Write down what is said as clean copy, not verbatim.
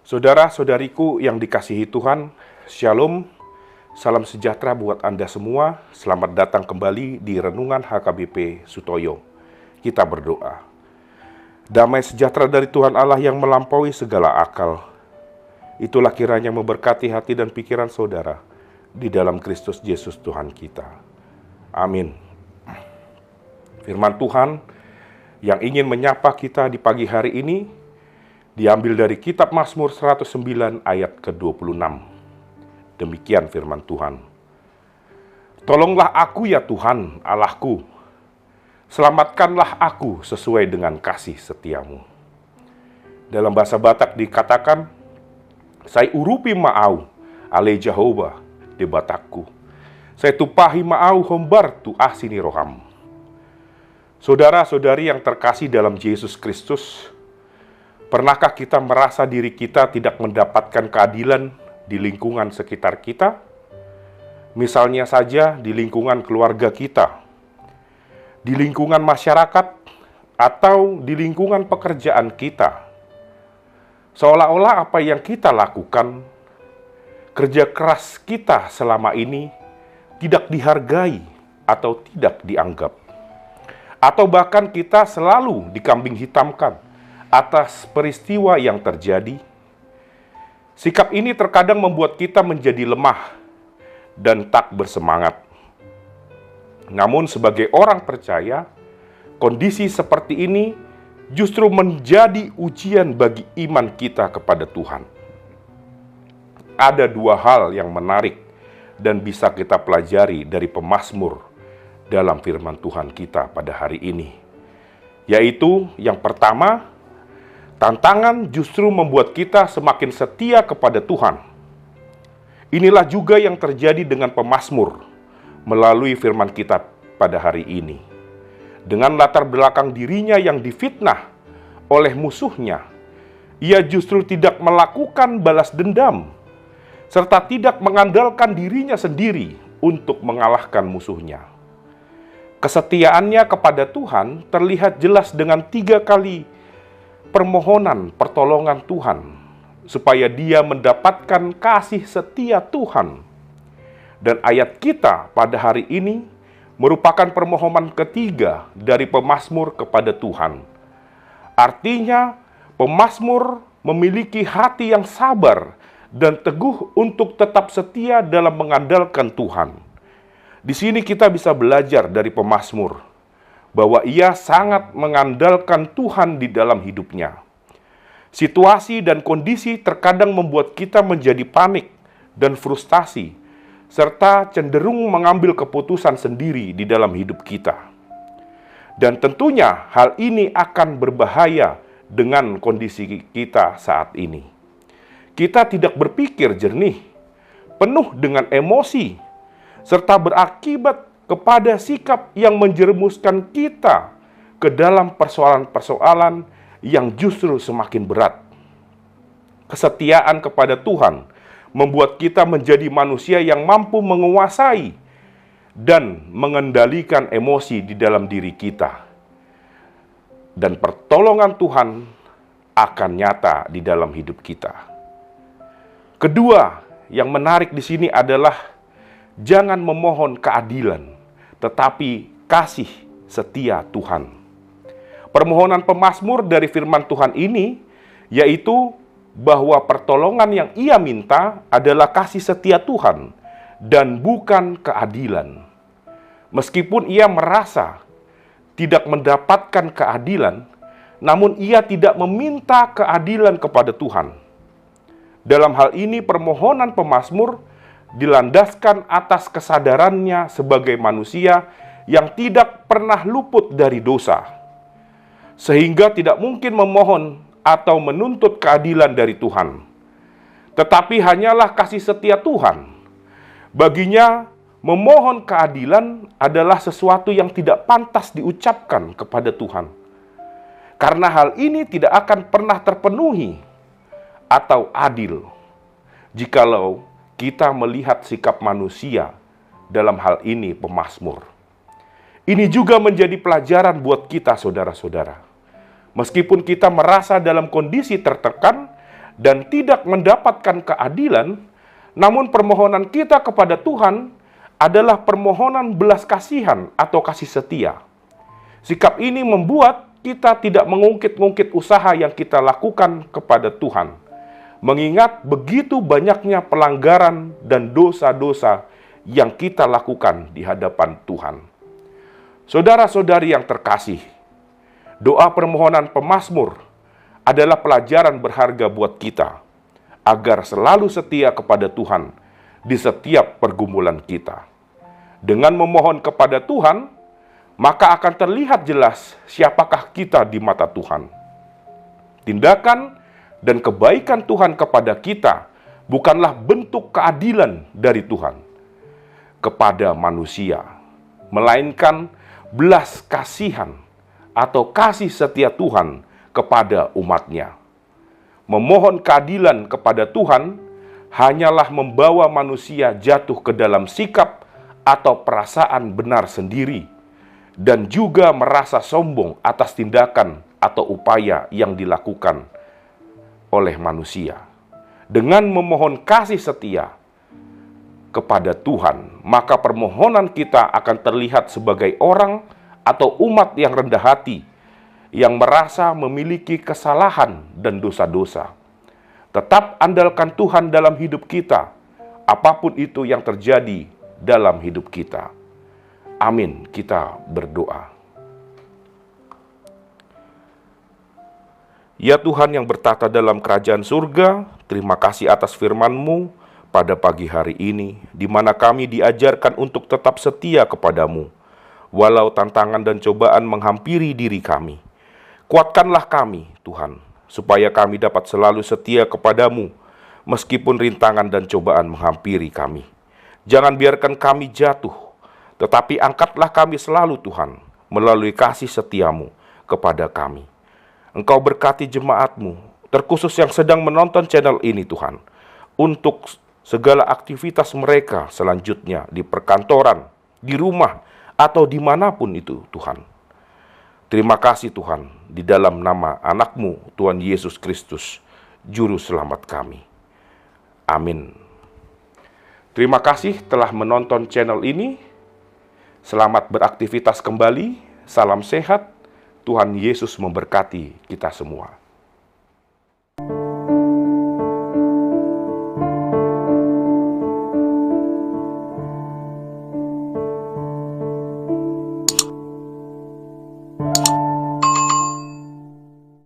Saudara-saudariku yang dikasihi Tuhan, Shalom, salam sejahtera buat Anda semua. Selamat datang kembali di Renungan HKBP Sutoyo. Kita berdoa. Damai sejahtera dari Tuhan Allah yang melampaui segala akal, itulah kiranya memberkati hati dan pikiran saudara di dalam Kristus Yesus Tuhan kita. Amin. Firman Tuhan yang ingin menyapa kita di pagi hari ini diambil dari kitab Mazmur 109 ayat ke-26. Demikian firman Tuhan. Tolonglah aku ya Tuhan Allahku, selamatkanlah aku sesuai dengan kasih setiamu. Dalam bahasa Batak dikatakan, Sai urupi maau, ale Jehovah de Batakku. Saya tupahi maau hombar tu asini roham. Saudara-saudari yang terkasih dalam Yesus Kristus, pernahkah kita merasa diri kita tidak mendapatkan keadilan di lingkungan sekitar kita? Misalnya saja di lingkungan keluarga kita, di lingkungan masyarakat, atau di lingkungan pekerjaan kita. Seolah-olah apa yang kita lakukan, kerja keras kita selama ini tidak dihargai atau tidak dianggap. Atau bahkan kita selalu dikambing hitamkan atas peristiwa yang terjadi. Sikap ini terkadang membuat kita menjadi lemah dan tak bersemangat. Namun sebagai orang percaya, kondisi seperti ini justru menjadi ujian bagi iman kita kepada Tuhan. Ada dua hal yang menarik dan bisa kita pelajari dari pemazmur dalam firman Tuhan kita pada hari ini. Yaitu yang pertama, tantangan justru membuat kita semakin setia kepada Tuhan. Inilah juga yang terjadi dengan pemazmur melalui firman kita pada hari ini. Dengan latar belakang dirinya yang difitnah oleh musuhnya, ia justru tidak melakukan balas dendam, serta tidak mengandalkan dirinya sendiri untuk mengalahkan musuhnya. Kesetiaannya kepada Tuhan terlihat jelas dengan 3 kali permohonan pertolongan Tuhan, supaya dia mendapatkan kasih setia Tuhan. Dan ayat kita pada hari ini merupakan permohonan ketiga dari pemazmur kepada Tuhan. Artinya, pemazmur memiliki hati yang sabar dan teguh untuk tetap setia dalam mengandalkan Tuhan. Di sini kita bisa belajar dari pemazmur bahwa ia sangat mengandalkan Tuhan di dalam hidupnya. Situasi dan kondisi terkadang membuat kita menjadi panik dan frustasi, serta cenderung mengambil keputusan sendiri di dalam hidup kita. Dan tentunya hal ini akan berbahaya dengan kondisi kita saat ini. Kita tidak berpikir jernih, penuh dengan emosi, serta berakibat kepada sikap yang menjerumuskan kita ke dalam persoalan-persoalan yang justru semakin berat. Kesetiaan kepada Tuhan membuat kita menjadi manusia yang mampu menguasai dan mengendalikan emosi di dalam diri kita. Dan pertolongan Tuhan akan nyata di dalam hidup kita. Kedua, yang menarik di sini adalah jangan memohon keadilan, tetapi kasih setia Tuhan. Permohonan pemazmur dari firman Tuhan ini, yaitu bahwa pertolongan yang ia minta adalah kasih setia Tuhan dan bukan keadilan. Meskipun ia merasa tidak mendapatkan keadilan, namun ia tidak meminta keadilan kepada Tuhan. Dalam hal ini permohonan pemazmur dilandaskan atas kesadarannya sebagai manusia yang tidak pernah luput dari dosa, sehingga tidak mungkin memohon atau menuntut keadilan dari Tuhan. Tetapi hanyalah kasih setia Tuhan. Baginya, memohon keadilan adalah sesuatu yang tidak pantas diucapkan kepada Tuhan. Karena hal ini tidak akan pernah terpenuhi atau adil jikalau kita melihat sikap manusia dalam hal ini pemazmur. Ini juga menjadi pelajaran buat kita saudara-saudara. Meskipun kita merasa dalam kondisi tertekan dan tidak mendapatkan keadilan, namun permohonan kita kepada Tuhan adalah permohonan belas kasihan atau kasih setia. Sikap ini membuat kita tidak mengungkit-ungkit usaha yang kita lakukan kepada Tuhan, mengingat begitu banyaknya pelanggaran dan dosa-dosa yang kita lakukan di hadapan Tuhan. Saudara-saudari yang terkasih, doa permohonan pemazmur adalah pelajaran berharga buat kita, agar selalu setia kepada Tuhan di setiap pergumulan kita. Dengan memohon kepada Tuhan, maka akan terlihat jelas siapakah kita di mata Tuhan. Tindakan dan kebaikan Tuhan kepada kita bukanlah bentuk keadilan dari Tuhan kepada manusia, melainkan belas kasihan atau kasih setia Tuhan kepada umatnya. Memohon keadilan kepada Tuhan hanyalah membawa manusia jatuh ke dalam sikap atau perasaan benar sendiri, dan juga merasa sombong atas tindakan atau upaya yang dilakukan oleh manusia. Dengan memohon kasih setia kepada Tuhan, maka permohonan kita akan terlihat sebagai orang atau umat yang rendah hati, yang merasa memiliki kesalahan dan dosa-dosa. Tetap andalkan Tuhan dalam hidup kita, apapun itu yang terjadi dalam hidup kita. Amin, kita berdoa. Ya Tuhan yang bertata dalam kerajaan surga, terima kasih atas firman-Mu pada pagi hari ini, di mana kami diajarkan untuk tetap setia kepadamu, walau tantangan dan cobaan menghampiri diri kami. Kuatkanlah kami, Tuhan, supaya kami dapat selalu setia kepadamu, meskipun rintangan dan cobaan menghampiri kami. Jangan biarkan kami jatuh, tetapi angkatlah kami selalu, Tuhan, melalui kasih setiamu kepada kami. Engkau berkati jemaat-Mu, terkhusus yang sedang menonton channel ini, Tuhan, untuk segala aktivitas mereka selanjutnya di perkantoran, di rumah, atau dimanapun itu, Tuhan. Terima kasih, Tuhan, di dalam nama anak-Mu, Tuhan Yesus Kristus, Juru Selamat kami. Amin. Terima kasih telah menonton channel ini. Selamat beraktivitas kembali, salam sehat, Tuhan Yesus memberkati kita semua.